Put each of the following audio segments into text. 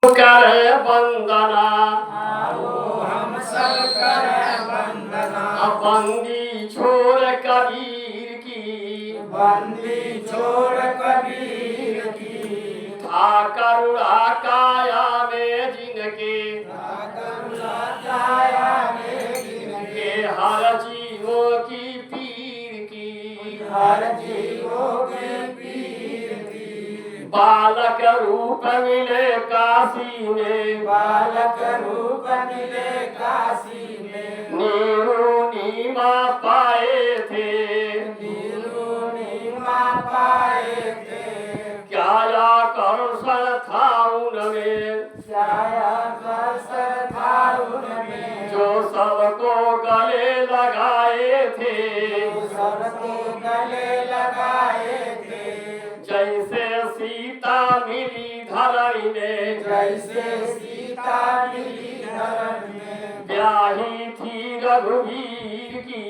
करे वंदना, आओ हम सब करें वंदना। बंदी छोड़ कबीर की, बंदी छोड़ कबीर की। था करुणा काया में जिनके, करुणा काया में जिनके। हर जीवों की पीर की, हर जीवों के पीर की। बालक रूप मिले काशी में, बालक रूप मिले काशी में। नीरू नीमा पाए थे, नीरू नीमा पाए थे। क्या आकर्षण था उनमें, छाया कसर था उनमें। जो सबको गले लगाए थे, सबको गले लगाए थे। जैसे सीता मिली धरणी में, जैसे सीता मिली धरण में। ब्याही थी रघुवीर की,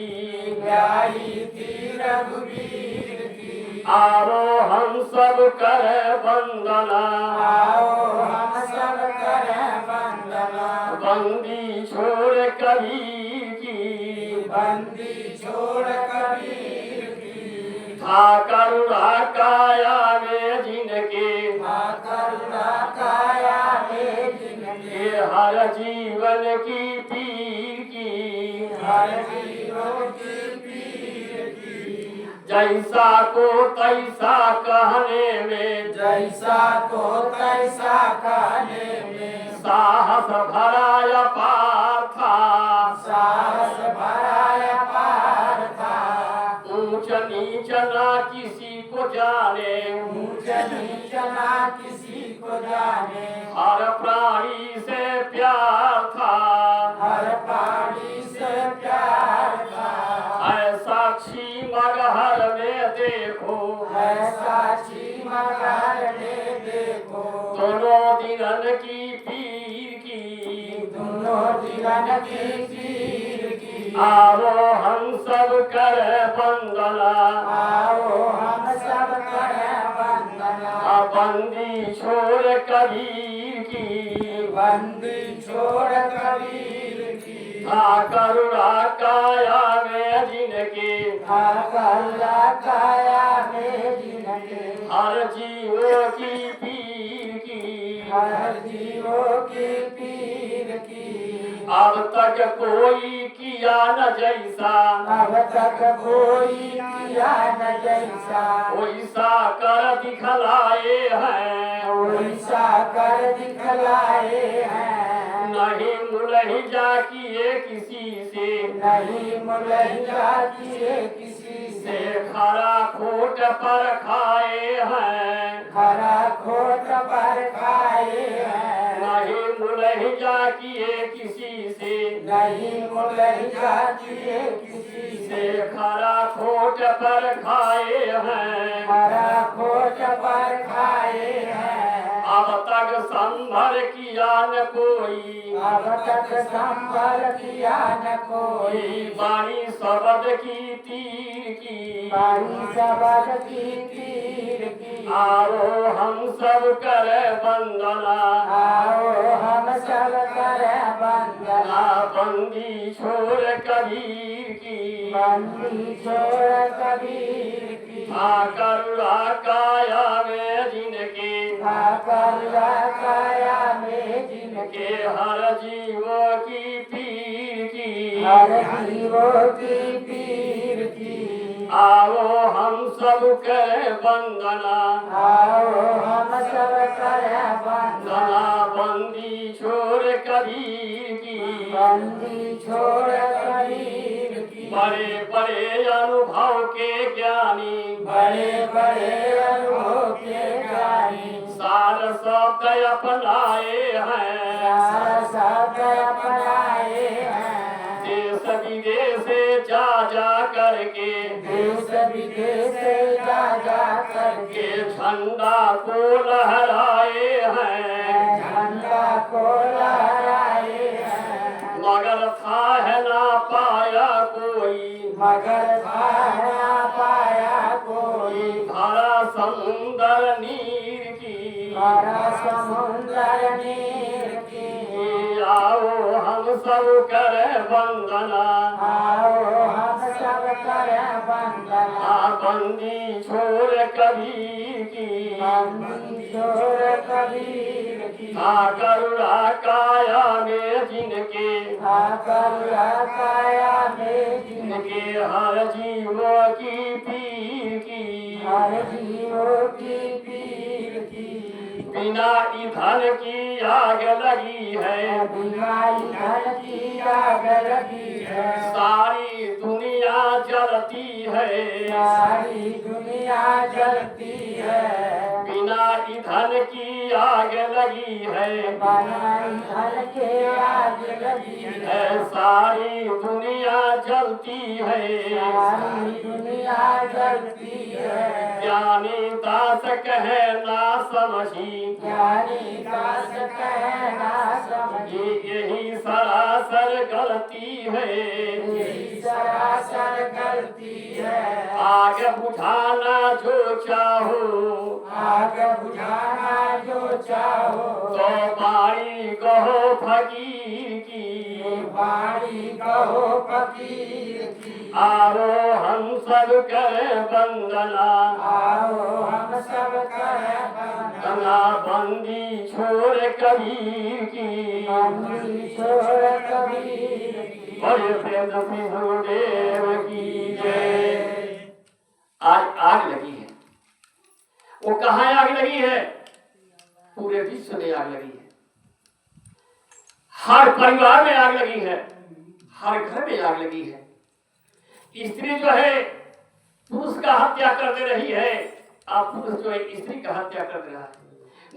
ब्याही थी रघुवीर की। आरो हम सब करे वंदना, आओ हम सब करें वंदना। बंदी छोड़ कबीर की, बंदी छोड़ कबीर की। था करुणा काया में जिनके, करुणा काया में जिनके। ये हर जीवन की पीर की, हर जीवों की पीर की। जैसा को तैसा कहने में, जैसा को तैसा कहने में। साहस भरा अपार था, साहस भरा पार था। ऊंच नीच ना किसी को जाने, ऊंच नीच ना किसी को जाने। हर प्राणी से प्यार था, हर प्राणी से प्यार था। ऐसा साक्षी मगहर में देखो, ऐसा मगर में देखो। दोनों दिनन की पीर की, दोनों दिलन की पीर की। आओ हम सब कर वंदना, आओ हम सब करें वंदना। बंदी छोड़ कबीर की, बंदी छोड़ कबीर की। करुणा काया में जिनके, करुणा काया में जिनके। हर जीवों की पीर की, हर जीवों की पीर की। अब तक कोई किया न जैसा, अब तक कोई किया न जैसा। वैसा कर दिखलाए हैं, वैसा कर दिखलाए हैं। नहीं मुलही जा किए किसी से, नहीं मुलहिया किए किसी से। से खरा खोट पर खाए हैं, खरा खोट पर खाए हैं। नहीं मुलही जा किए किसी से, नहीं मुलहिया किए किसी से। से खरा खोट पर खाए हैं। खरा खोट पर खाए हैं। अब तक संभर किया न कोई, अब तक संभल किया न कोई। बाणी शब्द की तीर की, बारी सबद की तीर की। आओ हम सब कर वंदना, आओ हम सब करें वंदना। बंदी छोड़ कबीर की, बंदी छोड़ कबीर की। करुणा काया में जिनके, करुणा काया में जिनके। के हर जीवों की पीर की, हर जीवों की पीर की। आओ हम सब करें वंदना, आओ हम सब करें वंदना। बंदी छोड़ कबीर की, बंदी छोड़ कबीर की। बड़े बड़े अनुभव के ज्ञानी, बड़े बड़े अनुभव के ज्ञानी। सार शब्द अपनाए हैं, सारा शब्द अपनाए हैं। देश विदेश से जा करके, देश विदेश से जा करके। के झंडा को लहराए हैं, झंडा को लहराए हैं। मगर था है ना पाया कोई, मगर ना पाया कोई। भरा समुंदर नीर की, पर समुंदर नीर की आओ हम सब करें वंदना आओ हम सब करें वंदना बंदी छोड़ कबीर की बंदी छोड़ कबीर की करुणा काया में जिनके करुणा काया में जिनके हर जीवों की पीर की हर जीवों की पीर की बिना ईंधन की आग लगी है बीमारी धन की आग लगी है सारी दुनिया जलती है सारी दुनिया जलती है बिना ईंधन की आग लगी है बनाई धन के आग लगी है सारी दुनिया जलती है सारी दुनिया जलती है ज्ञानी दास कहे ना समझी ज्ञानी दास कहना समझी यही सरासर गलती है यही सरासर गलती है आग बुझाना जो चाहो आग बुझाना जो चाहो तो बारी कहो फकीर की बाड़ी कहो फकीर की आओ हम सब करें वंदना आओ हम सब करें वंदना गंगा बंदी छोड़ कबीर की बंदी छोड़ कबीर की बड़े प्रेम से गुरुदेव की जय। आज आग लगी है, वो कहाँ आग लगी है? पूरे विश्व में आग लगी है, हर परिवार में आग लगी है, हर घर में आग लगी है। स्त्री जो है पुरुष का हत्या कर दे रही है, अब पुरुष जो है स्त्री का हत्या कर दे रहा है,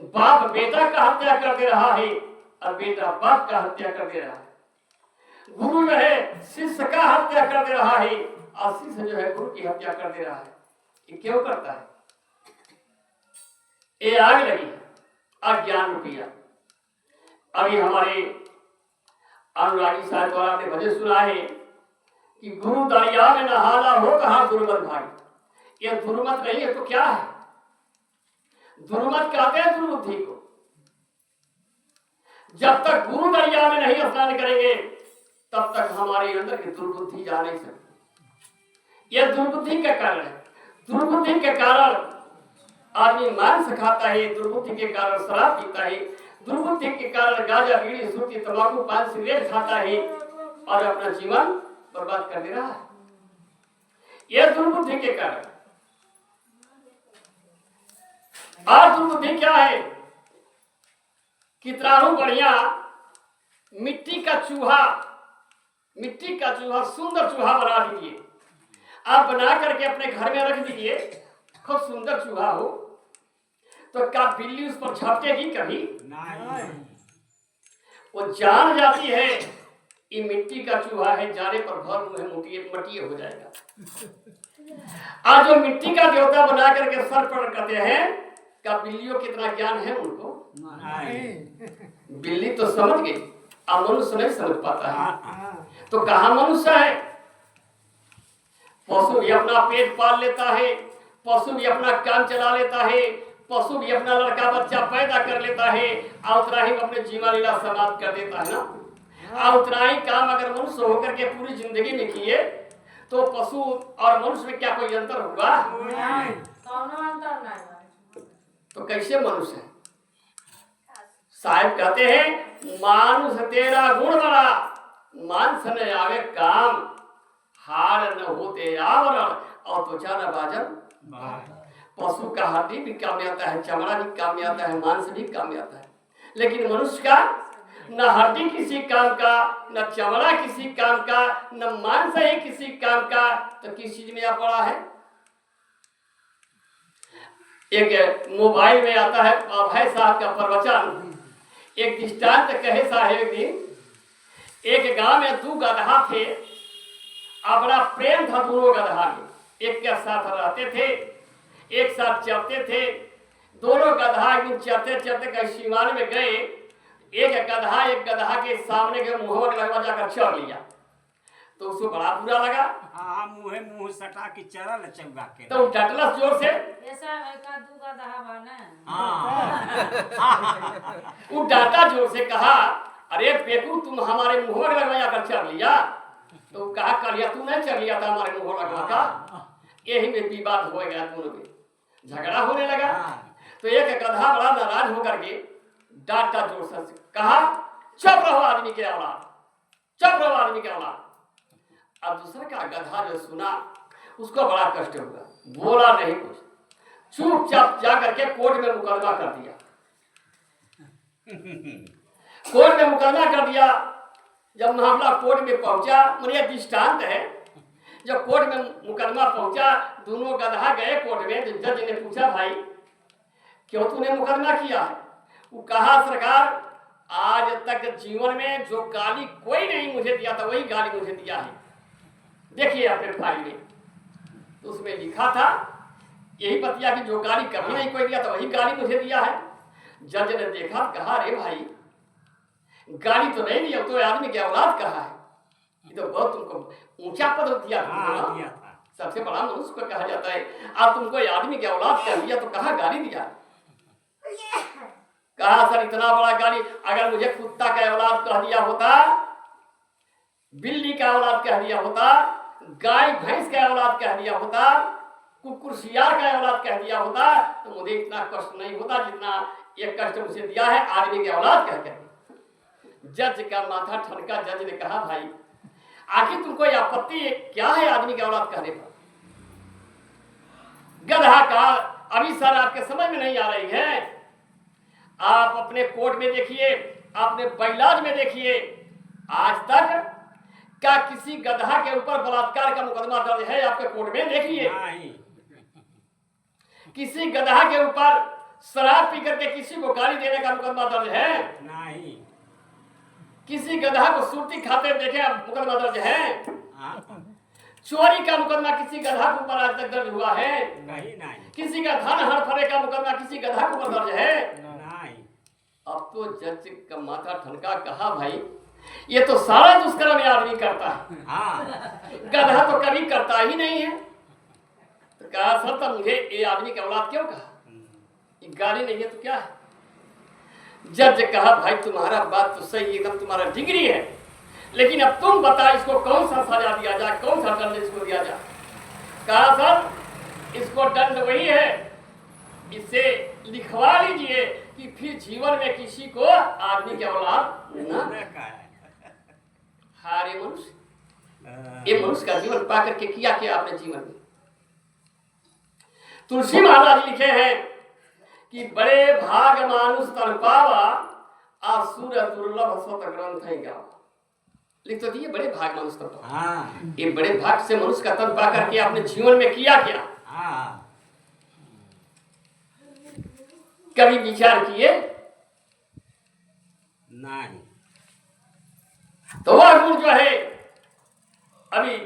बाप बेटा का हत्या कर दे रहा है और बेटा बाप का हत्या कर दे रहा है। गुरु जो है शिष्य का हत्या कर दे रहा है और शिष्य जो है गुरु की हत्या कर दे रहा है। ये क्यों करता है? ये आग लगी है अज्ञान रुपया। अभी हमारे अनुरागी साहब द्वारा आपने भजन सुना है कि गुरु दरिया में नहाला हो कहा दुर्मत भाई। ये दुर्मत नहीं है तो क्या है? दुर्मत कहते हैं दुर्बुद्धि को। जब तक गुरु दरिया में नहीं स्नान करेंगे तब तक हमारे अंदर की दुर्बुद्धि जा नहीं सकती। यह दुर्बुद्धि का कारण है। दुर्बुद्धि के कारण आदमी मांस खाता है, दुर्बुद्धि के कारण शराब पीता है, दुर्बुद्धि के कारण गांजा बीड़ी सूती तंबाकू पान सिगरेट खाता है और अपना जीवन बर्बाद कर दे रहा है। यह दुर्बुद्धि के कारण। और दुर्बुद्धि क्या है? कितना बढ़िया मिट्टी का चूहा सुंदर चूहा बना दीजिए, आप बना करके अपने घर में रख दीजिए, खूब सुंदर चूहा हो, तो क्या बिल्ली उस पर झपटेगी कभी? नहीं। वो जान जाती है ये मिट्टी का चूहा है, जाने पर भर मुंह मटिए हो जाएगा। आज जो मिट्टी का देवता बना करके सर पर करते हैं, क्या बिल्लियों कितना ज्ञान है उनको? नहीं। बिल्ली तो समझ गई, अब मनुष्य नहीं समझ पाता है। तो कहाँ मनुष्य है? पशु भी अपना पेट पाल लेता है, पशु भी अपना काम चला लेता है, पशु भी अपना लड़का बच्चा पैदा कर लेता है और उतना ही अपने जीवन लीला समाप्त कर देता है ना। और उतना ही काम अगर मनुष्य होकर के पूरी जिंदगी में किए तो पशु और मनुष्य में क्या कोई अंतर होगा? नहीं। तो कैसे मनुष्य है? साहिब कहते हैं मानुष तेरा गुण बड़ा, मानस न आवे काम, हार न होते आवरण और त्वचा न बाजन। पशु का हड्डी भी काम में आता है, चमड़ा भी काम में आता है, मांस भी काम में आता है, लेकिन मनुष्य का न हड्डी किसी काम का, न चमड़ा किसी काम का, न मांस है किसी काम का, तो किस चीज में आ पड़ा है? एक मोबाइल में आता है अभय साहब का प्रवचन। एक दृष्टांत कहे साहब, एक दिन एक गांव में 2 गधा थे, बड़ा प्रेम था दोनों गधा में, एक के साथ रहते थे, एक साथ चलते थे। दोनों गधा एक दिन चलते चलते कहीं सीमान में गए, एक गधा के सामने के मुंह में लगवा जाकर चढ़ लिया। तो उसको बड़ा बुरा लगा। हाँ मुंह सटा के चरल चौगा के। तो डटलस जोर से, ऐसा का दूगा दहावा ना। हाँ वो डांटा जोर से, कहा अरे बेकू तुम हमारे मुंह में लगवा कर चढ़ लिया। तो कहा करिया तू नहीं चढ़ लिया था हमारे मुंह लगवा का। यही में विवाद हो गया, दोनों में झगड़ा होने लगा। तो एक गधा बड़ा नाराज होकर के डांटा जोर से, कहा चुप रहो आदमी के औलाद, चुप रहो आदमी के औलाद। अब दूसरा का गधा जो सुना उसको बड़ा कष्ट हुआ, बोला नहीं कुछ, चुपचाप जा करके कोर्ट में मुकदमा कर दिया। कोर्ट में मुकदमा कर दिया। जब मामला कोर्ट में पहुंचा, मेरा दृष्टांत है, जब कोर्ट में मुकदमा पहुंचा, दोनों गधा गए कोर्ट में। तो जज ने पूछा भाई क्यों तूने मुकदमा किया है? वो कहा सरकार आज तक जीवन में जो गाली कोई नहीं मुझे दिया था वही गाली मुझे दिया है, देखिए अपने फाइल में। तो उसमें लिखा था यही बतिया कि जो गाली कभी नहीं कोई दिया था वही गाली मुझे दिया है। जज ने देखा, कहा अरे भाई गाली तो नहीं दिया, तो आदमी की औलाद कहा है, ये तो बहुत तुमको ऊंचा पद दिया था, सबसे बड़ा मनुष्य को कहा जाता है। अब तुमको आदमी की औलाद कह दिया तो कहा गाली दिया। कहा सर इतना बड़ा गाली, अगर मुझे कुत्ता का औलाद कह दिया होता, बिल्ली का औलाद कह दिया होता, गाय भैंस का औलाद कह दिया होता, कुकुर सियार का औलाद कह दिया होता, तो मुझे इतना कष्ट नहीं होता जितना ये कष्ट मुझे दिया है आदमी की औलाद कह के। जज का माथा ठनका। जज ने कहा भाई आखिर तुमको ये आपत्ति क्या है आदमी की औलाद कहने पर? गधा का अभी सर आपके समझ में नहीं आ रही है। आप अपने कोर्ट में देखिए, अपने बैलाज में देखिए, आज तक क्या किसी गधा के ऊपर बलात्कार का मुकदमा दर्ज है आपके कोर्ट में? देखिए किसी गधा के ऊपर शराब पी करके किसी को गाली देने का मुकदमा दर्ज है? नहीं। किसी गधा को सुरती खाते देखे मुकदमा दर्ज है? चोरी का मुकदमा किसी गधा के ऊपर आज तक दर्ज हुआ है? नहीं। किसी का धन हड़पने का मुकदमा किसी गधा के ऊपर दर्ज है? नहीं। अब तो जज का माथा ठनका। कहा भाई ये तो सारा दुष्कर्म ये आदमी करता है, गधा तो कभी करता ही नहीं है। तो कहा सर तब मुझे ये आदमी की औलाद क्यों कहा? ये गाली नहीं है तो क्या है? जज कहा भाई तुम्हारा बात तो सही, एकदम तुम्हारा डिग्री है, लेकिन अब तुम बता इसको कौन सा सजा दिया जाए, कौन सा दंड इसको दिया जाए? कहा सर इसको दंड वही है, इसे लिखवा लीजिए कि फिर जीवन में किसी को आदमी की औलाद न। हारे मनुष्य, ये मनुष्य का जीवन पा करके किया क्या आपने जीवन में? तुलसी महाराज लिखे हैं कि बड़े भाग मानुष तन पावा, आसुर दुर्लभ सत ग्रंथ है गावा। लिख तो दिए बड़े भाग मानुष तन पावा। ये बड़े भाग से मनुष्य का तन पा करके आपने जीवन में किया क्या? कभी विचार किए? नहीं। तो वह गुण जो है अभी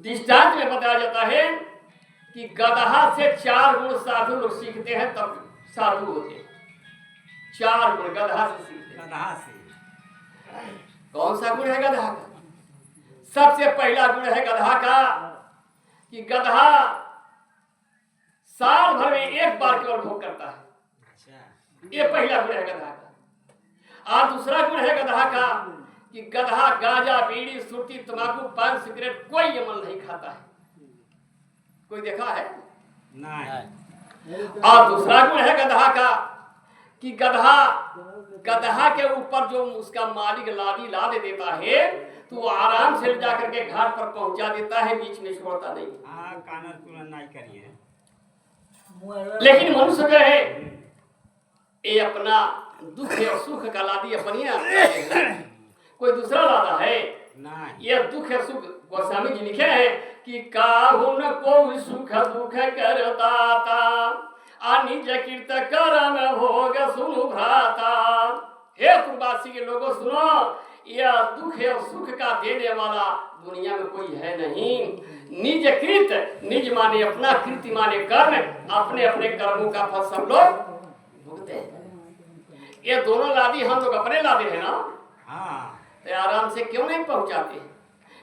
दृष्टांत में बताया जाता है कि गदहा से 4 गुण साधु लोग सीखते हैं तब साधु होते हैं। 4 गुण गदहा से सीखते हैं। गदहा से कौन सा गुण है गदहा का? सबसे पहला गुण है गदहा का कि गदहा साल भर में एक बार केवल भोग करता है। ये पहला गुण है गदहा का। और दूसरा गुण है गदहा का कि गदहा गांजा बीड़ी सुरती तंबाकू पान सिगरेट कोई अमल नहीं खाता है। कोई देखा है? नहीं। और दूसरा गुण है गदहा का कि गदहा के ऊपर जो उसका मालिक लादी लादे देता है तो वो आराम से ले जाकर के घाट पर पहुंचा देता है, बीच में छोड़ता नहीं। नहीं करिए। लेकिन मनुष्य जो है ये अपना दुख और सुख का लादी अपनी कोई दूसरा लादा है नहीं। ये दुख और सुख गोस्वामी जी लिखे हैं कि काहुन को सुख दुख कर दाता निज कीर्त करम भोग सुनु भ्राता। हे तुर्बासी के लोगों सुनो, यह दुख और सुख का देने वाला दुनिया में कोई है नहीं। निज कृत, निज माने अपना, कृति माने कर्म, अपने अपने कर्मों का फल सब लोग भुगते हैं। ये दोनों लादी हम लोग अपने लादे हैं ना, तो आराम से क्यों नहीं पहुंचाते?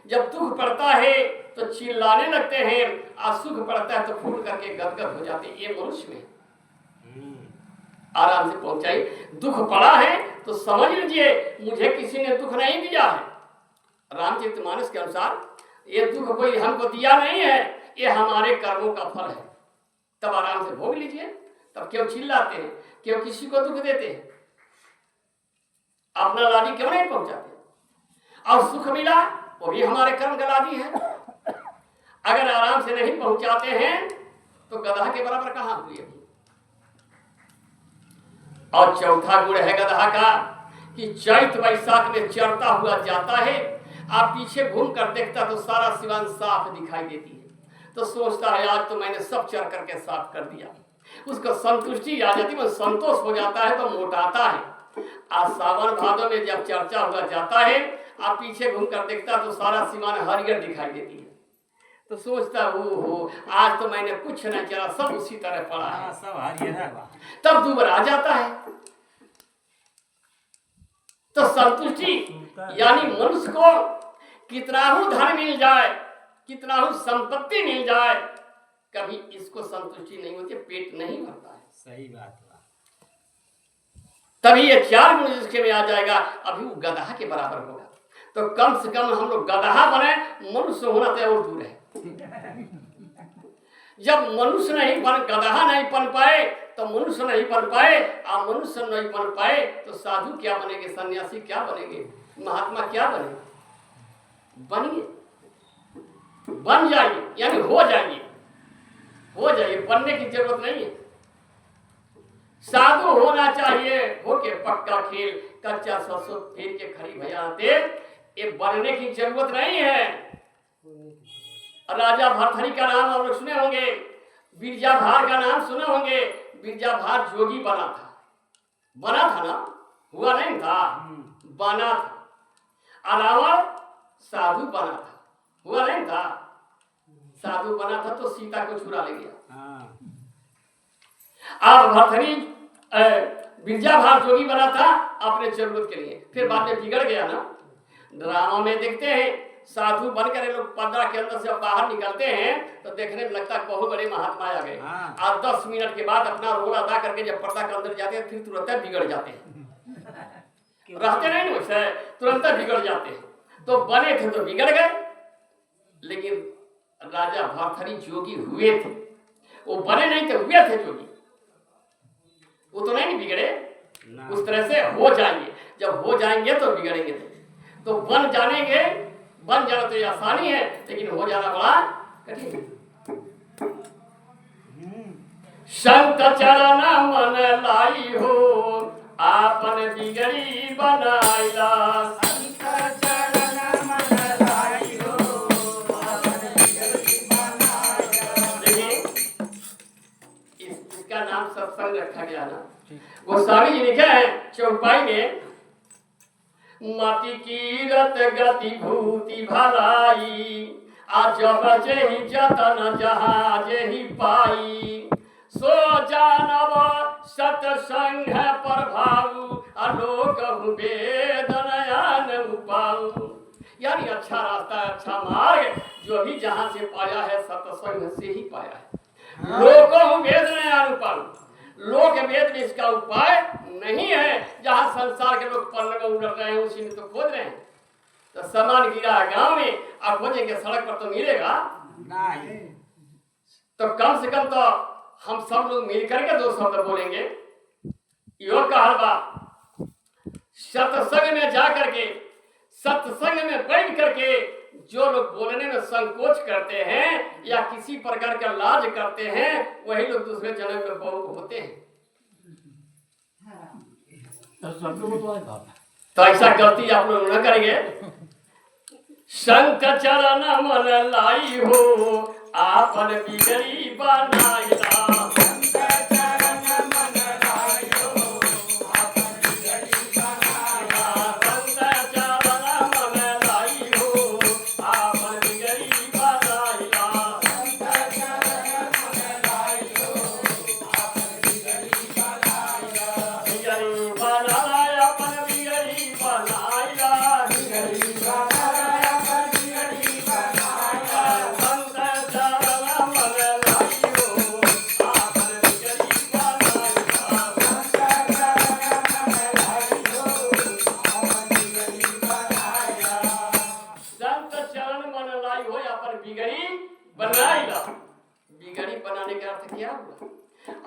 जब दुख पड़ता है तो चिल्लाने लगते हैं, और सुख पड़ता है तो फूट करके गदगद हो जाते हैं। ये मनुष्य में आराम से पहुंचाई। दुख पड़ा है तो समझ लीजिए मुझे किसी ने दुख नहीं दिया है। रामचरितमानस के अनुसार ये दुख कोई हमको दिया नहीं है, ये हमारे कर्मों का फल है। तब आराम से भोग लीजिए। तब क्यों चिल्लाते हैं, क्यों किसी को दुख देते हैं, अपना लादी क्यों नहीं पहुंचाते? और सुख मिला वो भी हमारे कर्म का लादी है। अगर आराम से नहीं पहुंचाते हैं तो गधा के बराबर कहां हुई अभी। और चौथा गुण है गधा का कि चैत वैशाख में चरता हुआ जाता है, आप पीछे घूम कर देखता तो सारा सिवान साफ दिखाई देती है। तो सोचता है आज तो मैंने सब चर करके साफ कर दिया। उसको संतुष्टि आ जाती है, संतोष हो जाता है तो मोटाता है। आज सावन भादों में जब चर्चा हुआ जाता है, आप पीछे घूम कर देखता तो सारा सिवान हरियर दिखाई देती है। तो सोचता हो आज तो मैंने कुछ न चला, सब उसी तरह पड़ा है, सब हरियर है। तब दुबरा आ जाता है। तो संतुष्टि यानी मनुष्य को कितना ही धन मिल जाए, कितना ही संपत्ति मिल जाए, कभी इसको संतुष्टि नहीं होती, पेट नहीं भरता है। सही बात है। तभी ये चार गुण जिसके में आ जाएगा, अभी वो गधा के बराबर होगा। तो कम से कम हम लोग गधा बने, मनुष्य होना तो और दूर है। जब मनुष्य नहीं बन, गधा नहीं बन पाए तो मनुष्य नहीं बन पाए, और मनुष्य नहीं बन पाए तो साधु क्या बनेंगे, सन्यासी क्या बनेंगे, महात्मा क्या बनेंगे? बनिए, बन जाइए, यानी हो जाइए, हो जाइए, बनने की जरूरत नहीं है। साधु होना चाहिए, होके पक्का खेल, कच्चा सरसों फेर के खरी भजाते, ये बनने की जरूरत नहीं है। राजा भरथरी का नाम आप लोग सुने होंगे, बिरजाभार का नाम सुने होंगे। बिरजाभार जोगी बना था ना, हुआ नहीं था, बना था। अलावा साधु बना था, हुआ नहीं था, साधु बना था तो सीता को चुरा ले गया। अब भरथरी बिरजाभार जोगी बना था अपने जरूरत के लिए, फिर बाद में बिगड़ गया ना। ड्रामा में देखते हैं साधु बनकर लोग पर्दा के अंदर से बाहर निकलते हैं तो देखने में लगता है बहुत बड़े महात्मा आ गए, और 10 मिनट के बाद अपना रोल अदा करके जब पर्दा के अंदर जाते हैं फिर तुरंत बिगड़ जाते हैं। रहते नहीं ना वैसे, तुरंत बिगड़ जाते हैं। तो बने थे तो बिगड़ गए, लेकिन राजा भरथरी जोगी हुए थे, वो बने नहीं थे, हुए थे जोगी, वो तो नहीं बिगड़े। उस तरह से हो जाएंगे, जब हो जाएंगे तो बिगड़ेंगे। तो बन जानेंगे, बन जाना तो ये आसानी है, लेकिन हो जाना बड़ा कठिन है। संत चरण मन लाई हो, आपन बिगड़ी बनाइला। संत चरण मन लाई हो, आपन बिगड़ी बनाइला। देखिए इसका नाम सत्संग रखा गया ना। गोस्वामी जी लिखे हैं चौपाई में, मति कीरत गति भूति भलाई, आज बजे जतन जहाँ जेहि पाई। सो जानव सतसंग प्रभाव, अलोक वेदनयान उपाऊ। यानी अच्छा रास्ता, अच्छा मार्ग जो भी जहाँ से पाया है सत्संग से ही पाया है। लोक वेदनयान उपाऊ, लोक वेद में इसका उपाय नहीं है। जहां संसार के लोग पल में उड़ रहे हैं उसी में तो खोज रहे हैं। तो सामान गिरा है गांव में, आप खोजेंगे सड़क पर तो मिलेगा नहीं। तो कम से कम तो हम सब लोग मिलकर के 2 शब्द बोलेंगे। योग का हलवा सत्संग में जा करके, सत्संग में बैठ करके जो लोग बोलने में संकोच करते हैं या किसी प्रकार का लाज करते हैं, वही लोग दूसरे जन्म में बहुत होते हैं। तो ऐसा गलती आप लोग न करेंगे। संत चरण मन लाई हो, आपन बिगड़ी बनाइला।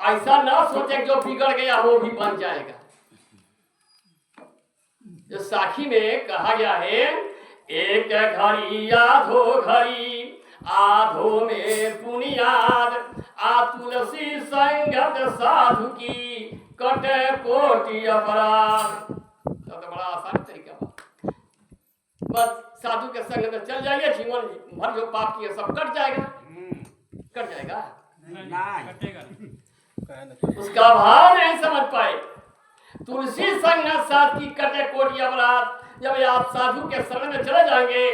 ऐसा ना सोचे जो बिगड़ गया वो भी बन जाएगा। जो साखी में कहा गया है, एक घड़ी आधो घड़ी आधो में पुनियाद, आ तुलसी संगत साधु की कटे कोटि अपराध। तो बड़ा आसान तरीका बा। बस साधु के संग में चल जाइए, जीवन भर जो पाप किए सब कट जाएगा। कट जाएगा उसका भाव नहीं समझ पाए। तुलसी संग साथ की कटे कोटि अपराध। जब आप साधु के शरण में चले जाएंगे,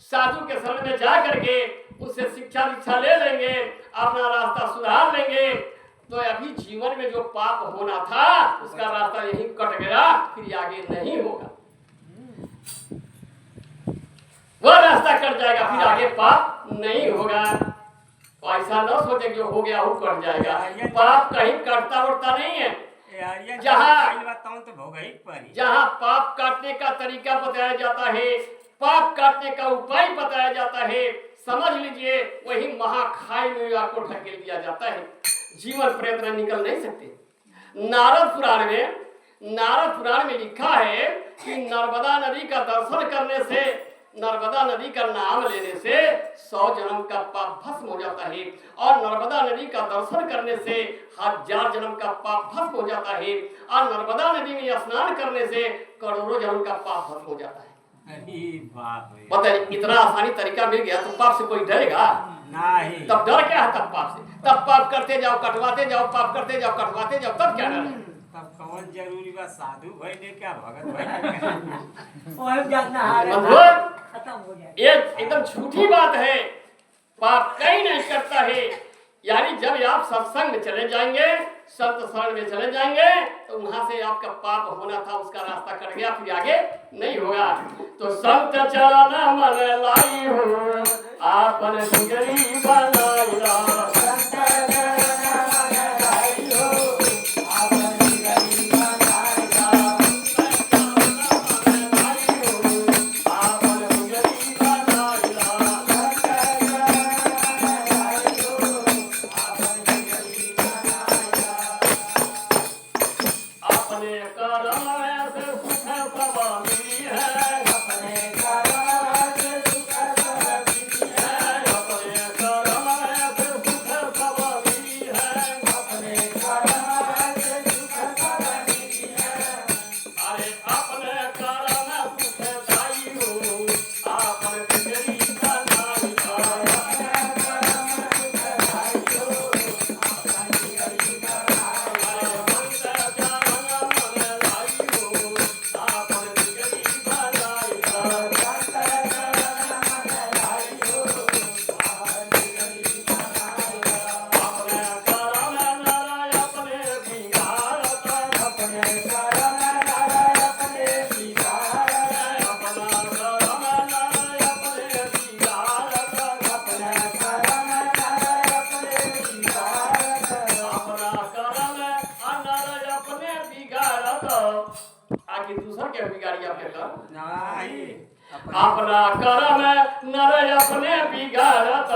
साधु के शरण में जा करके उससे शिक्षा दीक्षा ले लेंगे, अपना रास्ता सुधार लेंगे, तो अभी जीवन में जो पाप होना था उसका रास्ता यही कट गया, फिर आगे नहीं होगा। वह रास्ता कट जाएगा, फिर आगे पाप नहीं होगा। तो ऐसा न सोचे जो हो गया वो कट जाएगा। पाप कहीं कटता उठता नहीं है। जहाँ पाप काटने का तरीका बताया जाता है, पाप काटने का उपाय बताया जाता है, समझ लीजिए वही महाखाई में आपको ढकेल दिया जाता है। जीवन पर्यंत निकल नहीं सकते। नारद पुराण में लिखा है कि नर्मदा नदी का दर्शन करने से, नर्मदा नदी का नाम लेने से 100 जन्म का पाप भस्म हो जाता है, और नर्मदा नदी का दर्शन करने से 1000 जन्म का पाप भस्म हो जाता है, और नर्मदा नदी में स्नान करने से करोड़ों जन्म का पाप भस्म हो जाता है। बताइए, इतना आसानी तरीका मिल गया तो पाप से कोई डरेगा नहीं। तब डर क्या है? तब पाप से। तब पाप करते जाओ, कटवाते जाओ, पाप करते जाओ, कटवाते जाओ, तब क्या डर है? तब कौन जरूरी बा साधु भाई ने क्या भगत भाई ये एकदम झूठी बात है। पाप कहीं नहीं करता है। यानी जब आप सत्संग में चले जाएंगे, संत शरण में चले जाएंगे, तो वहां से आपका पाप होना था उसका रास्ता कट गया, फिर आगे नहीं होगा। तो संत चरण मन लाई हो, आपन बिगड़ी बनाइला। अपना कर्म नर अपने बिगाड़त,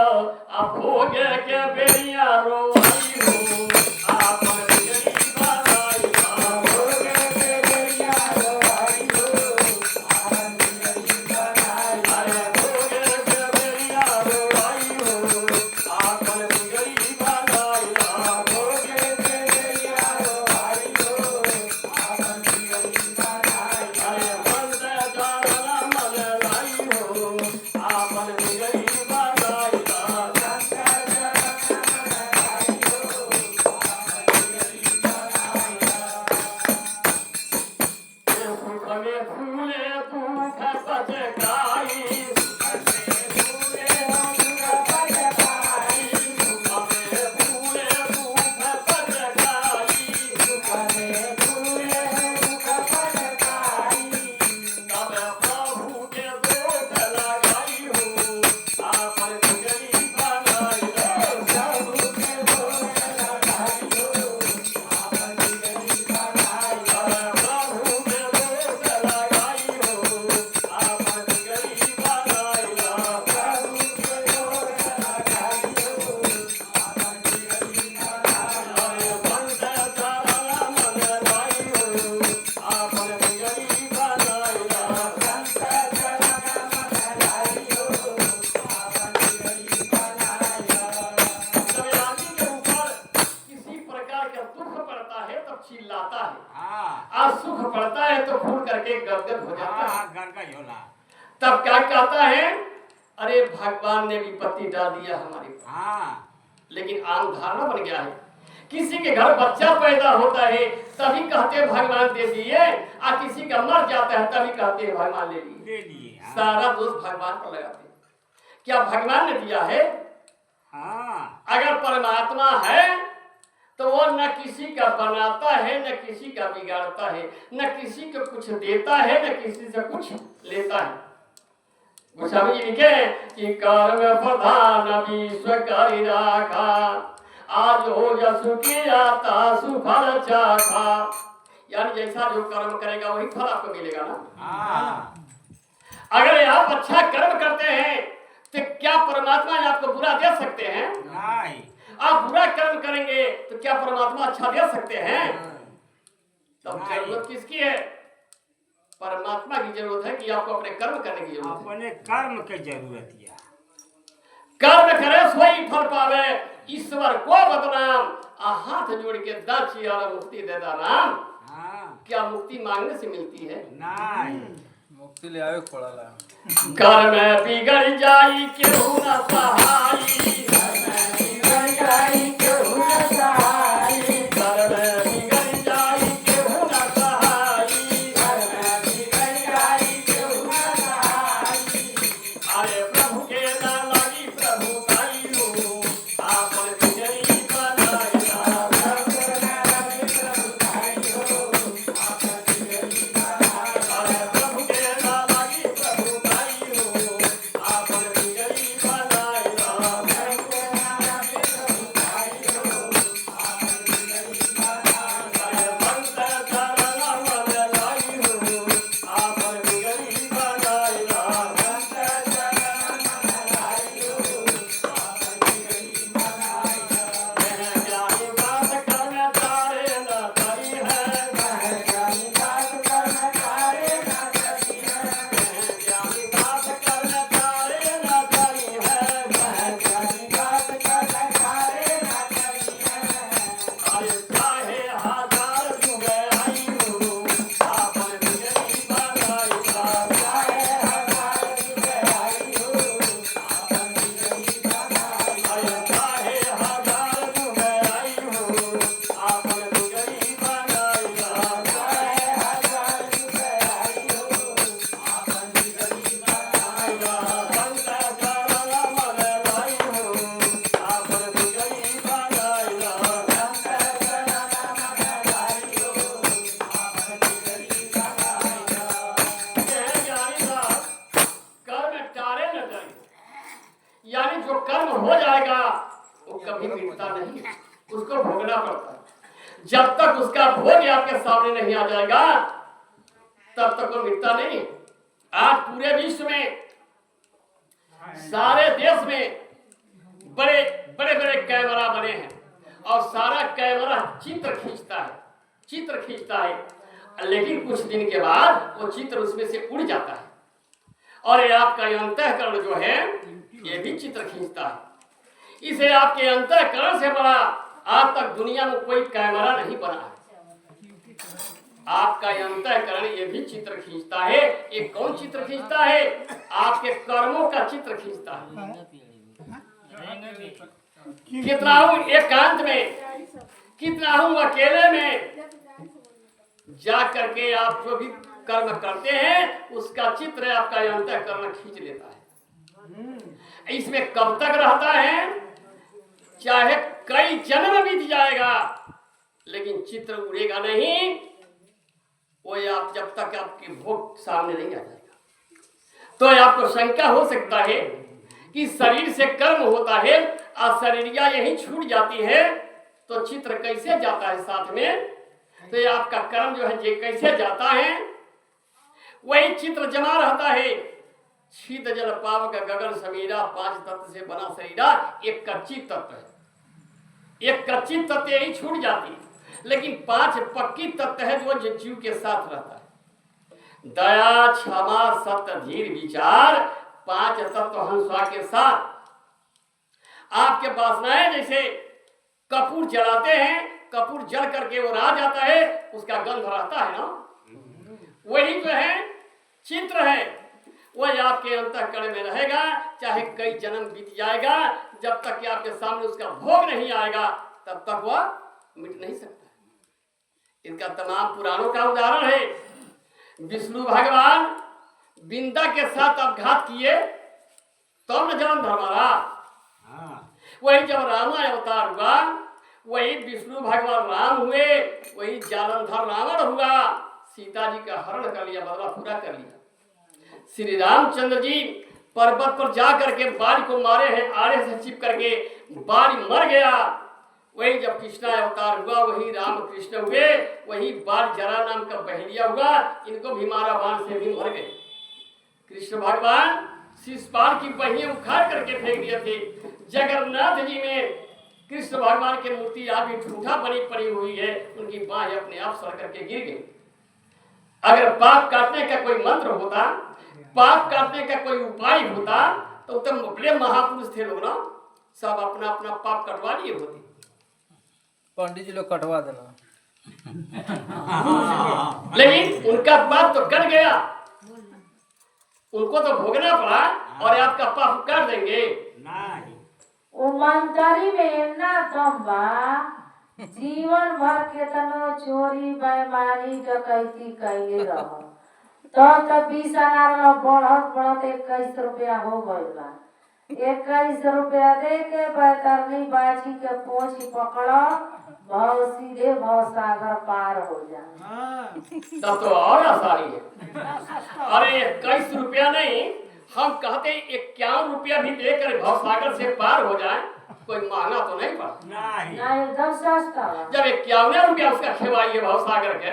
अब भोगे के बेरिया रोई हो। आपन बिगड़ी बनाई, भोगे के बेरिया रोई हो। आपन बिगड़ी बनाई, भोगे के बेरिया रोई हो। आपन बिगड़ी बनाई, भोगे के बेरिया रोई हो। आपन बिगड़ी बनाई, बंद जाना मन लाई हो। आपन बिगड़ी बनाई, करके गदगद हो जाता है। हाँ घर का ही होला। तब क्या कहता है, अरे भगवान ने विपत्ति डाल दिया हमारे ऊपर। हाँ लेकिन आम धारणा बन गया है, किसी के घर बच्चा पैदा होता है तभी कहते हैं भगवान दे दिए, और किसी का मर जाता है तभी कहते हैं भगवान ले लिए। ले लिए। हाँ। सारा दोष भगवान पर लगाते हैं। क्या भगवान ने दिया है? हाँ अगर परमात्मा है तो वो न किसी का बनाता है, न किसी का बिगाड़ता है, न किसी को कुछ देता है, न किसी से कुछ लेता है। गोस्वामी जी लिखे कि कर्म प्रधान विश्व करि राखा, आज हो जसु की आता सुफल चाखा। यानी जैसा जो कर्म करेगा वही फल आपको मिलेगा ना। हाँ अगर आप अच्छा कर्म करते हैं तो क्या परमात्मा आपको बुरा दे सकते हैं? नहीं। आप बुरा कर्म करेंगे तो क्या परमात्मा अच्छा दे सकते हैं? तब जरूरत किसकी है? परमात्मा की जरूरत है कि आपको अपने कर्म करने की जरूरत है। अपने कर्म की जरूरत है। कर्म करे सोई फल पावे, ईश्वर को बदनाम, हाथ जोड़ के दाची और मुक्ति देता राम। हाँ क्या मुक्ति मांगने से मिलती है? नहीं। मुक्ति ले आवे पड़ला। कर्म बिगड़ जाई केहू न सहाई, बिगड़ जाई केहू न सहाई, कर्म बिगड़ जाई केहू न सहाई। बिगड़ जाई केहू न सहाई। अरे प्रभु के ना लगी प्रभु ताईनु, आपन बिगड़ी बनाईला। अरे प्रभु के ना लगी प्रभु ताईनु, आपन बिगड़ी बनाईला। अरे संत चरण मन लाईनु, आपन बिगड़ी बनाईला। ज्ञानी बात करना तारे न करी है, ज्ञानी बात करना तारे न करी है। अरे चाहे हजार जुगे आयु, आपन बिगड़ी बनाईला। अरे चाहे हजार जुगे आयु, आपन बिगड़ी बनाईला। संत चरण मन लाईनु, आपन बिगड़ी बनाईला। कर्म टारे न करें, यानी जो कर्म हो जाएगा वो कभी मिटता नहीं, उसको भोगना पड़ता है। जब तक उसका भोग आपके सामने नहीं आ जाएगा तब तक वो मिटता नहीं। आज पूरे विश्व में, सारे देश में बड़े बड़े बड़े कैमरा बने हैं और सारा कैमरा चित्र खींचता है, लेकिन कुछ दिन के बाद वो चित्र उसमें से उड़ जाता है और ये आपका अंतःकरण जो है ये भी चित्र खींचता है। इसे आपके अंतःकरण से बड़ा आज तक दुनिया में कोई कैमरा नहीं बना है। आपका अंतःकरण ये भी चित्र खींचता है। ये कौन चित्र खींचता है? आपके कर्मों का चित्र खींचता है। कितना हूं एकांत में, कितना हूं अकेले में, जा करके आप जो भी कर्म करते हैं उसका चित्र आपका अंतःकरण खींच लेता है। इसमें कब तक रहता है? चाहे कई जन्म बीत जाएगा लेकिन चित्र उड़ेगा नहीं। वो आप जब तक आपके भोग सामने नहीं आ जाएगा तो आपको शंका हो सकता है कि शरीर से कर्म होता है और शरीरिया यही छूट जाती है तो चित्र कैसे जाता है साथ में? तो ये आपका कर्म जो है ये कैसे जाता है? वही चित्र जमा रहता है। शीत जल पावक गगन समीरा, 5 तत्व से बना शरीरा, एक कच्ची तत्व है। एक कच्ची तत्व यही छूट जाती है लेकिन 5 पक्की तत्व है जो जीव के साथ रहता है। दया, क्षमा, सत्य, धीर, विचार, 5 तत्व हंसवा के साथ। आपके वासनाएं जैसे कपूर जलाते हैं, कपूर जल करके वो रह जाता है, उसका गंध रहता है ना, वही जो है चित्र है, वह आपके अंतःकरण में रहेगा, चाहे कई जन्म बीत जाएगा, जब तक कि आपके सामने उसका भोग नहीं आएगा तब तक वह मिट नहीं सकता। इनका तमाम पुराणों का उदाहरण है। विष्णु भगवान बिंदा के साथ अपघात किए तो न जन्म धर्मारा, वही जब रामा अवतार हुआ, वही विष्णु भगवान राम हुए, वही जालंधर रावण हुआ, सीता जी का हरण कर लिया, बदला पूरा कर लिया। श्री रामचंद्र जी पर्वत पर जा करके बाली को मारे हैं, आड़े से चिप करके बाली मर गया। वही जब कृष्णा अवतार हुआ, वही राम कृष्ण हुए, वही बाल जरा नाम का बहेलिया हुआ, इनको भी मारा, बाण से भी मर गए। कृष्ण भगवान शिशुपाल की पहियां उखाड़ करके फेंक दिए थे। जगन्नाथ जी में कृष्ण भगवान की मूर्ति आज भी ठूठा बनी पड़ी हुई है, उनकी बाहें अपने आप सर करके गिर गई। अगर पाप काटने का कोई मंत्र होता, पाप काटने का कोई उपाय होता, तो तब बड़े महापुरुष थे लोग ना, सब अपना अपना पाप कटवा लिए होते। पंडित जी लोग कटवा देना, लेकिन उनका पाप तो कट गया, उनको तो भोगना पड़ा, और आपका पाप काट देंगे। उमंतरी में ना दम बा, जीवन भर केतनो चोरी बेईमानी डकैती कैले रहो, तब तो 20 अनार बढ़त बढ़त 21 रुपया हो गइल बा। 21 रुपया दे के बैतरनी बाजी के पोछ पकड़ो, भाव सीधे भाव सागर पार हो जा। तब तो और आसानी है। अरे 21 रुपया नहीं, हम कहते 51 रुपया भी देकर भवसागर से पार हो जाए, कोई महंगा तो नहीं पड़ा। नहीं एकदम सस्ता बा। जब 51 रुपया उसका खेवाइए भवसागर के,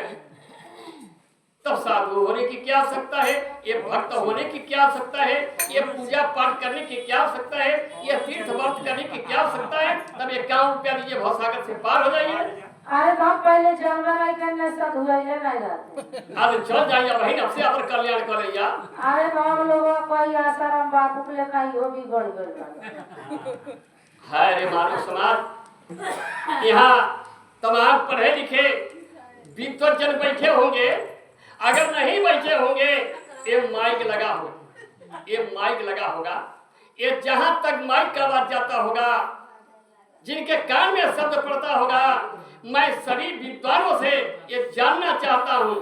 तब साधु होने की क्या आवश्यकता है, ये भक्त होने की क्या आवश्यकता है, ये पूजा पाठ करने की क्या आवश्यकता है, ये तीर्थ व्रत करने की क्या आवश्यकता है। तब 51 रुपया दीजिए, भवसागर से पार हो जाइए। अरे हम पहले जन्म नहीं करने साथ हुए ले नहीं रहते। अरे चल जाइए, वही नफसे अपर कल्याण कर लिया। अरे हम लोगों कोई आसाराम बापू के लिए कहीं हो भी गड़ गड़ है रे मानव समाज, यहाँ तमाम पढ़े लिखे विद्वत जन बैठे होंगे, अगर नहीं बैठे होंगे, ये माइक लगा हो, ये माइक लगा होगा, ये जहां तक माइक का आवाज जाता होगा, जिनके कान में शब्द पड़ता होगा, मैं सभी विद्वानों से ये जानना चाहता हूँ,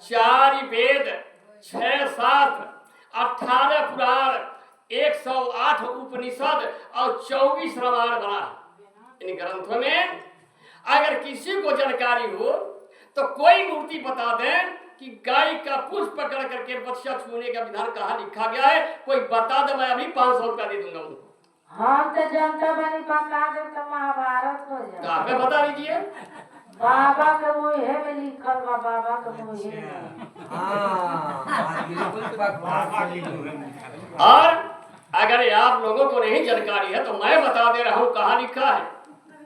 4 वेद, 6 शास्त्र, 18 पुराण, 108 उपनिषद और 24 रामायण बना। इन ग्रंथों में अगर किसी को जानकारी हो तो कोई मूर्ति बता दें कि गाय का पुष्प पकड़ करके बच्चा छूने का विधान कहाँ लिखा गया है, कोई बता दे, मैं अभी 500 रुपया दे दूंगा उनको। हम तो जनता बनी बता दे तो महाभारत हो जाए। तो आप बता दीजिए। बाबा के मुँहे में लिखल बा, बाबा के मुँहे में। और अगर आप लोगों को नहीं जानकारी है तो मैं बता दे रहा हूँ कहाँ लिखा है।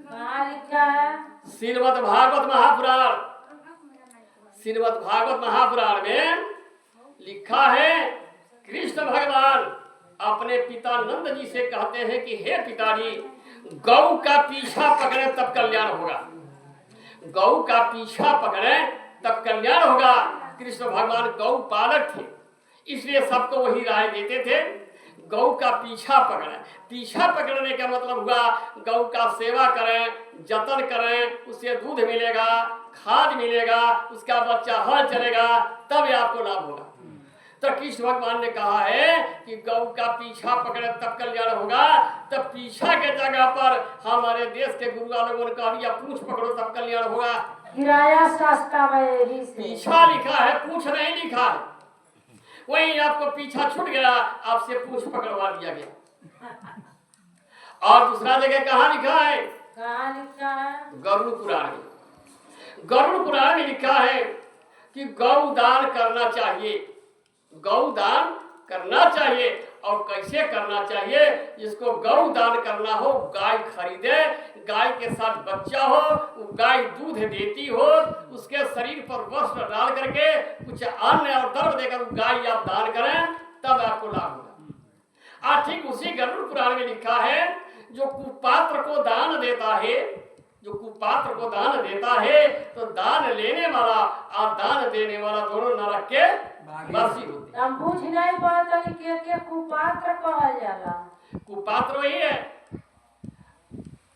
कहाँ लिखा है? श्रीमद् भागवत महापुराण, श्रीमद् भागवत महापुराण में लिखा है, कृष्ण भगवान अपने पिता नंद जी से कहते हैं कि हे पिताजी, गौ का पीछा पकड़े तब कल्याण होगा, गौ का पीछा पकड़े तब कल्याण होगा। कृष्ण भगवान गौ पालक थे, इसलिए सबको वही राय देते थे, गौ का पीछा पकड़ें। पीछा पकड़ने का मतलब हुआ गौ का सेवा करें, जतन करें, उससे दूध मिलेगा, खाद मिलेगा, उसका बच्चा हल चलेगा, तब आपको लाभ होगा। तो कृष्ण भगवान ने कहा है कि गौ का पीछा पकड़े तब कल्याण होगा। तब पीछा के जगह पर हमारे देश के गुरु लोगों ने कहा दिया पूछ पकड़ो तब कल्याण होगा। किराया सस्ता में पीछा लिखा है, पूछ नहीं लिखा है। वही आपको पीछा छूट गया, आपसे पूछ पकड़वा दिया गया। और दूसरा जगह कहाँ लिखा है? कहाँ लिखा है? गरुड़ पुराण में। गरुड़ पुराण में लिखा है कि गौ दान करना चाहिए, गौ दान करना चाहिए। और कैसे करना चाहिए? जिसको गौ दान करना हो, गाय खरीदे, गाय के साथ बच्चा हो, वो गाय दूध देती हो, उसके शरीर पर वस्त्र डाल करके कुछ अन्न और द्रव्य देकर गाय आप दान करें, तब आपको लाभ होगा। ठीक उसी गरुड़ पुराण में लिखा है, जो कुपात्र को दान देता है, जो कुपात्र को दान देता है तो दान लेने वाला और दान देने वाला दोनों नरक के वासी होते हैं। हम पूछ नहीं पाता के कुपात्र कहल जाला। कुपात्र वही है,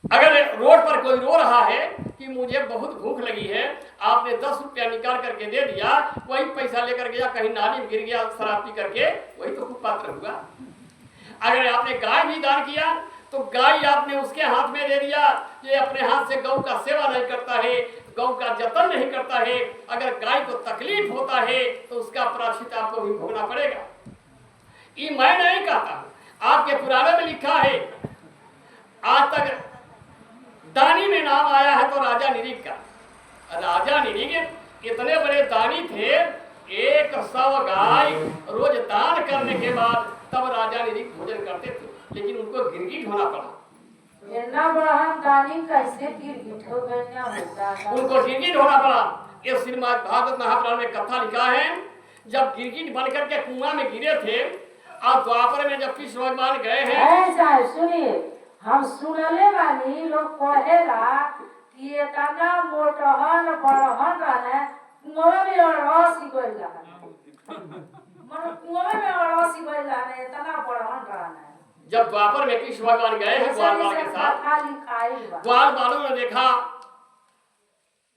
अगर रोड पर कोई रो रहा है कि मुझे बहुत भूख लगी है, आपने 10 रुपया निकाल करके दे दिया, वही पैसा लेकर गया कहीं नाली में गिर गया शराब पी करके, वही तो कुपात्र हुआ। अगर आपने गाय भी दान किया तो गाय आपने उसके हाथ में दे दिया, ये अपने हाथ से गौ का सेवा नहीं करता है, गौ का जतन नहीं करता है, अगर गाय को तकलीफ होता है तो उसका प्रायश्चित आपको भी भोगना पड़ेगा। ये मैं नहीं कहता, आपके पुराणों में लिखा है। आज तक दानी में नाम आया है तो राजा निरीग का। राजा निरीग इतने बड़े दानी थे, 100 गाय रोज दान करने के बाद तब राजा निरीग भोजन करते थे, लेकिन उनको गिरगिट होना पड़ा। इतना बड़ा दानी कैसे गिरगिट हो गया होता है? उनको गिरगिट होना पड़ा। ये श्रीमद् भागवत महापुराण में कथा लिखा है, जब गिरगिट बनकर के कुआं में गिरे थे और द्वापर में जब कृष्ण भगवान गए हैं। ऐसा है, सुनिए, हम सुनले बानी लोग कहेला कि ये तना मोटहन बड़हन रहने कुआं में अड़सी गइल रहने, मन कुआं में अड़सी गइल रहने, तना बड़हन रहने। जब द्वापर में कृष्ण भगवान गए हैं ग्वाल बाल के साथ, ग्वाल बालों ने देखा,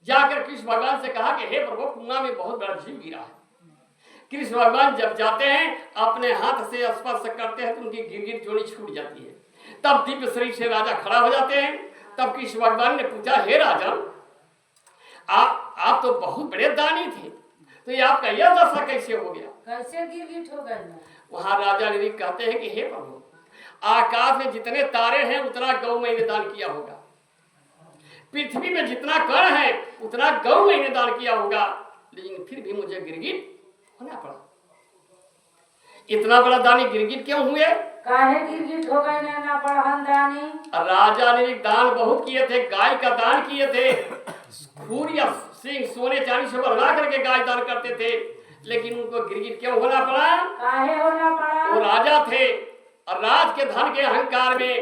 जाकर कृष्ण भगवान से कहा कि हे प्रभु, कुआं में बहुत बड़ा जीव गिरा है। कृष्ण भगवान जब जाते हैं अपने हाथ से स्पर्श करते हैं तो उनकी गिरगिट जोड़ी छूट जाती है। तब दिव्य शरीर से राजा खड़ा हो जाते हैं। तब कृष्ण भगवान ने पूछा, हे राजन, आप तो बहुत बड़े दानी थे, तो ये आपका यह दशा कैसे हो गया? कैसे गिरगिट हो गए? वहां राजा निरीग कहते हैं कि हे प्रभु, आकाश में जितने तारे हैं उतना गौ मैंने दान किया होगा, पृथ्वी में जितना कण है उतना गौ मैंने दान किया होगा, लेकिन फिर भी मुझे गिरगिट होना पड़ा। इतना बड़ा दानी गिरगिट क्यों हुए? काहे गिरगिट हो गए ना बड़हन दानी? राजा ने दान बहुत किए थे, गाय का दान किए थे, खूर या सिंह सोने चांदी से बनवा करके गाय दान करते थे, लेकिन उनको गिरगिट क्यों होना पड़ा? काहे होना पड़ा? वो राजा थे और राज के धन के अहंकार में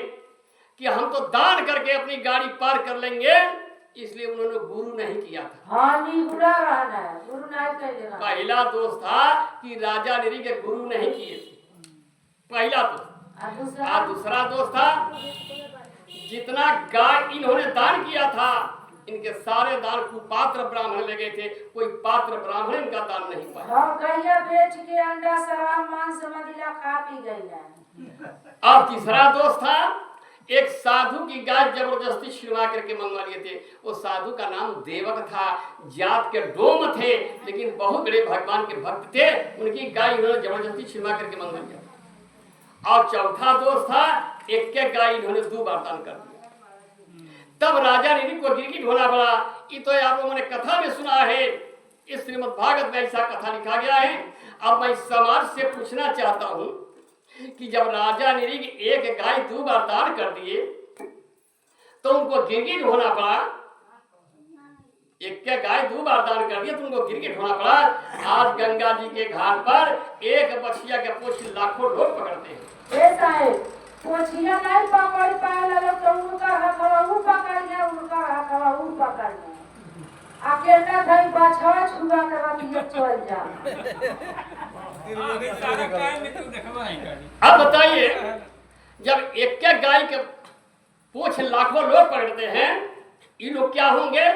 कि हम तो दान करके अपनी गाड़ी पार कर लेंगे, इसलिए उन्होंने गुरु नहीं किया था। हाँ, निगुड़ा रहना है, गुरु नहीं करेगा। पहला दोष था कि राजा निरीग के गुरु नहीं किए थे, पहला दोष। दूसरा दोष था, जितना गाय इन्होंने दान किया था, इनके सारे दान कुपात्र ब्राह्मण ले गए थे, कोई पात्र ब्राह्मण इनका दान नहीं पाया। हम गैया बेच के अंडा शराब मांस मदिरा खा पी गई है। और तीसरा दोष था, एक साधु की गाय जबरदस्ती छिड़वा करके मंगवा लिए थे। वो साधु का नाम देवक था, जात के डोम थे, लेकिन बहुत बड़े भगवान के भक्त थे, उनकी गाय इन्होंने जबरदस्ती छिड़वा करके मंगवा लिया। और चौथा दोष था, एक गाय इन्होंने 2 बार दान कर दिया। तब राजा निरीग को गिरगिट होना पड़ा। ये तो आप लोगों ने कथा में सुना है, इस श्रीमद् भागवत में ऐसा कथा लिखा गया है। अब मैं समाज से पूछना चाहता हूँ कि जब राजा निरीग एक गाय 2 बार दान कर दिए तो उनको गिरगिट होना पड़ा। एक गाय 2 बार दान कर दिया तो उनको गिरगिट होना पड़ा। आज गंगा जी के घाट पर एक बछिया के पूछ लाखों लोग पकड़ते हैं। ऐसा है, पोछिया नहीं पकड़ पाए लगे तो उनका हथवा ऊ पकड़ गया, उनका हथवा ऊ पकड़ गया। अकेला भाई बाछवा छुआ के रखिए चल जा। अब बताइए, जब एक गाय के पूछ लाखों लोग पकड़ते हैं, ये लोग क्या होंगे?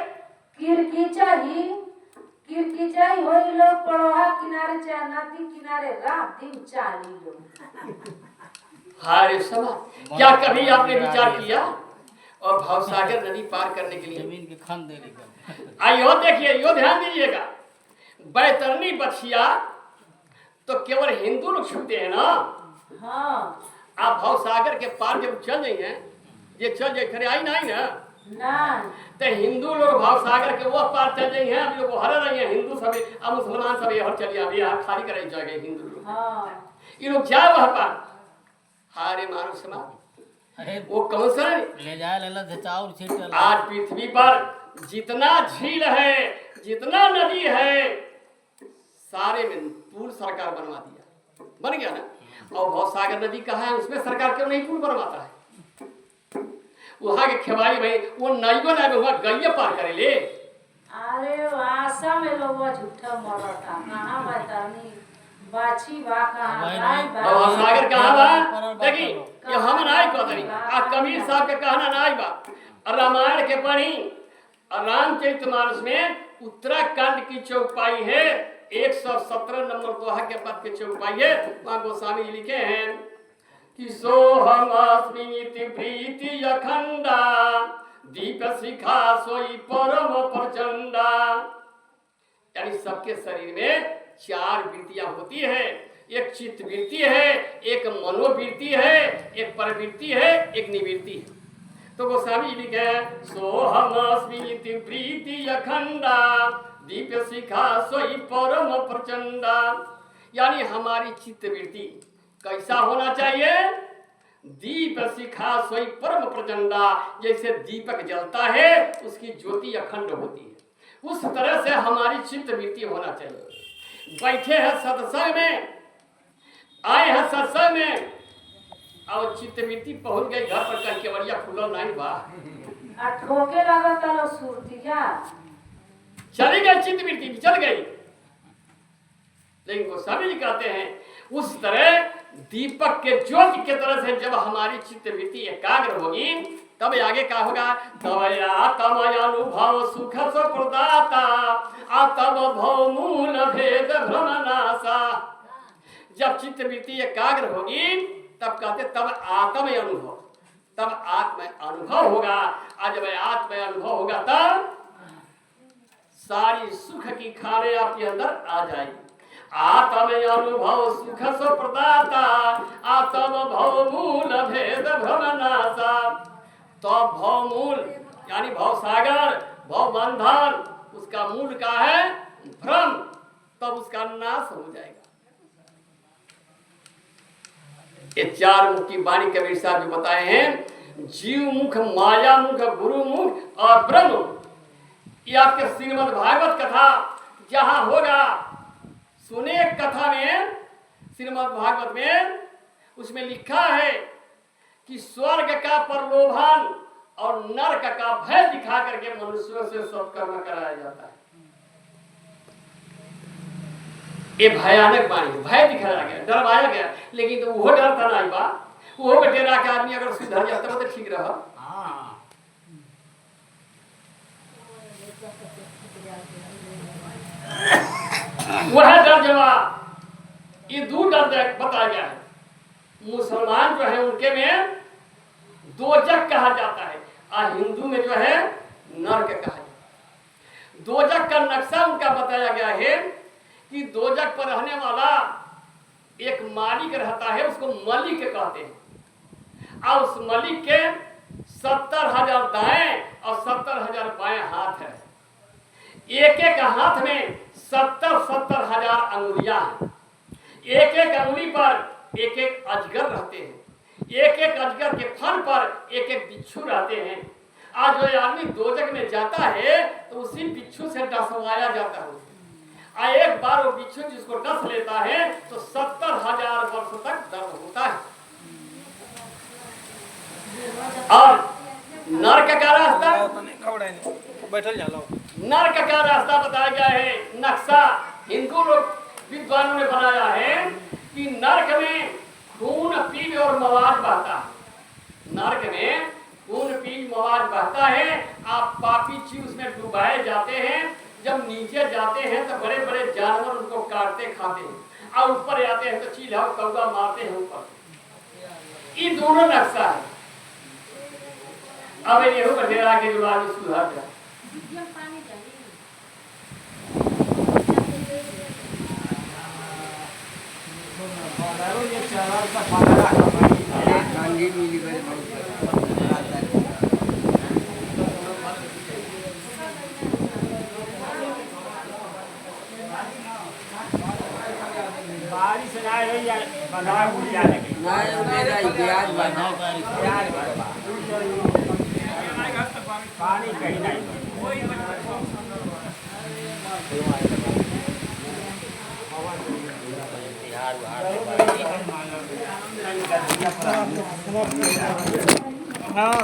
किरकिचाही होई लोग पड़ोहा किनारे चाहे नदी किनारे रात दिन चाली लोग। हारे समा, क्या कभी आपने विचार किया और भवसागर नदी पार करने के लिए जमीन के खान दे रही? आइयो देखिए, यो ध्यान दीजिएगा, बैतरनी बछिया तो केवल हिंदू लोग छूते हैं ना। हाँ, आप भवसागर के पार जब चल जाइए, ये चल जाए खरे आई नहीं ना, तो हिंदू लोग भवसागर के वो पार चल जाइए। अभी लोग हर रही है हिंदू सब, अब मुसलमान सब हर चलिए, अभी यहाँ खाली कराई जाएगा हिंदू लोग। हाँ, ये लोग जाए वहां पर। हारे मानव समाज, अरे वो कौन सा ले जाए लेला धचाउर छीट। आज पृथ्वी पर जितना झील है, जितना नदी है, सारे में पुल सरकार बनवा दिया, बन गया ना। और भवसागर नदी कहाँ है, उसमें सरकार क्यों नहीं पुल बनवाता है? वहाँ के खेवाड़ी भाई वो नाइबो ना वहाँ गैया पार करे ले। अरे आशा में लोग झूठा मरता कहाँ बतानी बाछी बा कहाँ गाय बा बाबा सागर कहाँ बा देखी ये हम नाई कहतनी आ कबीर साहब के कहना नाई बा रामायण के पढ़ी रामचरितमानस में उत्तराखंड की चौपाई है 117 नंबर दोहा के पद के चौपाई है। वहाँ गोस्वामी जी लिखे हैं कि सोहम अस्मिति प्रीति अखंडा दीप शिखा सोई परम प्रचंडा। यानी सबके शरीर में 4 वृत्तियां होती है, एक चित्त वृत्ति है, एक मनोवृत्ति है, एक प्रवृत्ति है, एक निवृत्ति है। तो गोस्वामी जी लिखे सोहम अस्मिति प्रीति अखंडा दीप शिखा सोई परम प्रचंडा। यानी हमारी चित्त वृत्ति कैसा होना चाहिए? दीप शिखा सोई परम प्रचंडा। जैसे दीपक जलता है उसकी ज्योति अखंड होती है, उस तरह से हमारी चित्त वृत्ति होना चाहिए। बैठे हैं सत्संग में, आए हैं सत्संग में और चित्त वृत्ति पहुंच गई घर पर कह केवड़िया खुलल नहीं बा आ ठोके लगता लो सुरतिया चली गई चित्त वृत्ति चल गई। लेकिन गोस्वामी जी कहते हैं उस तरह दीपक के ज्योति के तरह से जब हमारी चित्त वृत्ति एकाग्र होगी तब आगे क्या होगा? तब तमय अनुभव सुख सो प्रदाता आ तब भव मूल भेद भ्रम नासा। जब चित्त वृत्ति एकाग्र होगी तब कहते तब आत्म अनुभव, तब आत्म अनुभव होगा। आज जब आत्म अनुभव होगा तब सारी सुख की खाने आपके अंदर आ जाएगी। आत्म अनुभव सुख सो प्रदाता आत्म भव मूल भेद भ्रम नासा। तो भव मूल यानी भव सागर भव बंधन उसका मूल का है भ्रम, तब उसका नाश हो जाएगा। ये 4 मुख की वाणी कबीर साहब जो बताए हैं जीव मुख, माया मुख, गुरु मुख और ब्रह्म मुख। ये आपके श्रीमद् भागवत कथा जहां होगा सुने कथा में श्रीमद् भागवत में उसमें लिखा है कि स्वर्ग का प्रलोभन और नरक का भय दिखा करके मनुष्यों से सत्कर्म कराया जाता है। ये भयानक वाणी, भय दिखाया गया, डरवाया गया। लेकिन तो वो डर था नहीं बा, वो डेरा के आदमी अगर सुधर जाता तो ठीक रहा। वह डर जवाब ये 2 डर बताया गया है। मुसलमान जो है उनके में दोजक कहा जाता है और हिंदू में जो है नरक कहा जाता है। दोजक का नक्शा उनका बताया गया है कि दोजक पर रहने वाला एक मालिक रहता है, उसको मलिक कहते हैं। और उस मलिक के 70,000 दाएं और 70,000 बाएं हाथ है। एक एक हाथ में 70,000 अंगुलियां हैं। एक एक अंगुली पर एक एक अजगर रहते हैं। एक एक अजगर के फन पर एक एक बिच्छू रहते हैं। आज जो आदमी दोजक में जाता है तो उसी बिच्छू से डसवाया जाता है। और एक बार वो बिच्छू जिसको डस लेता है तो 70,000 वर्ष तक दर्द होता है। और नरक का रास्ता, नरक का रास्ता बताया गया है। नक्शा हिंदू लोग विद्वानों ने बनाया है कि नरक में खून पील और मवाद बहता है। नरक में खून पील मवाद बहता है। आप पापी चीज उसमें डुबाए जाते हैं। जब नीचे जाते हैं तो बड़े बड़े जानवर उनको काटते खाते हैं और ऊपर आते हैं तो चील और कौवा मारते हैं ऊपर। ये दोनों नक्शा है। अब ये हो डेरा के जो आगे सुधार जाए। बारिश आए हो या बंधा उड़ जाने की मेरा इतिहास बना पानी कहीं नहीं। हाँ